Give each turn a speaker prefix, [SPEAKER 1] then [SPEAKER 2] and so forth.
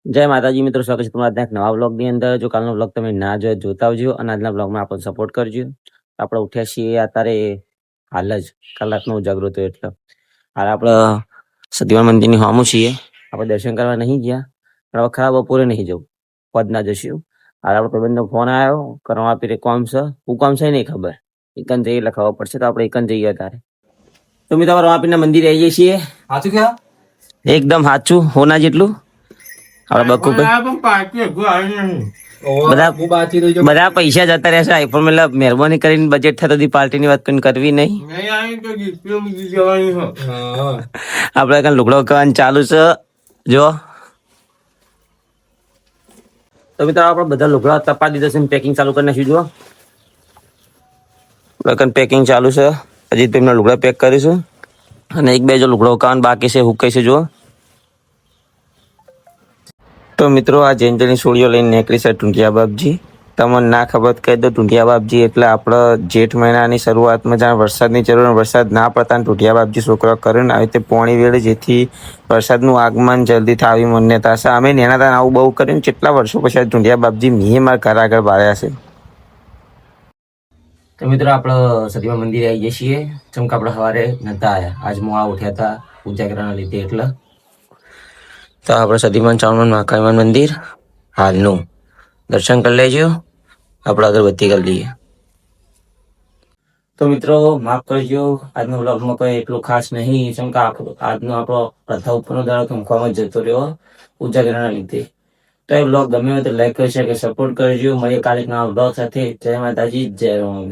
[SPEAKER 1] જય માતાજી મિત્રો, સ્વાગત છે તમારા આજના એક નવા વ્લોગની અંદર. જો કાલનો વ્લોગ તમે ના જોયો જોતા આવજો અને આજના વ્લોગમાં આપણને સપોર્ટ કરજો. આપણે ઉઠ્યા છીએ અત્યારે હાલ જ કલાકનો ઉજાગરો હતો એટલે હાલ આપણે સતીમાન મંદિરની સામું છીએ. આપણે દર્શન કરવા નહીં ગયા પણ હવે ખરા બપોરે નહીં જવું, પદના જશું. હાલ આપણે પ્રબંધનો ફોન આવ્યો કરવા આપી કોમ છે, હું કોમ છે નહીં ખબર, એકન જઈએ એટલે ખબર પડશે. તો આપણે એકન જઈએ અત્યારે. તો મિત્રો આપણે રમાપીરના મંદિરે આવીએ છીએ.
[SPEAKER 2] સાચું કે
[SPEAKER 1] એકદમ સાચું હોના જેટલું. આપણે બકુ બધા પૈસા જતા રહેશે આઈફોન. મતલબ મહેરબાની કરીને બજેટ થતો પાર્ટીની વાત કોઈ કરવી નહીં. આપડે કઈ લુગડો કરવાનું ચાલુ છે જો. તો મિત્રો આપડે બધા લુગડા તપા દીધા છે, પેકિંગ ચાલુ કરી નાખ્યું. જો પેકિંગ ચાલુ છે. હજી તો એમના લુગડા પેક કરીશું અને એક બે જો લુગડો કાન બાકી છે હુકાઈ છે. જો તો મિત્રો આ જેન્જલની સોળીઓ લઈને નીકળી છે ટુંટિયા બાપજી. તમને ના ખબર કહી દો, ટુંટિયા બાપજી એટલે આપણે જેઠ મહિનાની શરૂઆતમાં જ્યાં વરસાદની જરૂર વરસાદ ના પડતા ટુંટિયા બાપજી છોકરા કરીને આવી રીતે પોણી વેળે, જેથી વરસાદનું આગમન જલ્દી થાય આવી માન્યતા છે. અમે નેના તાન આવું બહુ કર્યું. કેટલા વર્ષો પછી ટુંટિયા બાપજી મેં મારા ઘર આગળ બાળ્યા છે. તો મિત્રો આપણે સતીમા મંદિરે આવી જઈએ છીએ. ચમક આપણે સવારે નતા આવ્યા, આજ મોડા ઉઠ્યા હતા ઉજાગરાના લીધે. એટલે તો આપણે સતીમાન ચાવણમાં મહાકાળીમાન મંદિર હાલનું દર્શન કરી લેજો. આપણે અગરબત્તી કરી લઈએ. તો મિત્રો માફ કરજો, આજનો વ્લોગમાં કોઈ એટલું ખાસ નહીં. જેમ કે આજનો આપણો પ્રથા ઉપરનો દાડો મૂકવામાં જતો રહ્યો ઉજાગરાના લીધે. તો એ વ્લોગ ગમે હોય તો લાઈક કરી શકે, સપોર્ટ કરજો. મળીએ કાલે નવા વ્લોગ સાથે. જય માતાજી, જય રામ.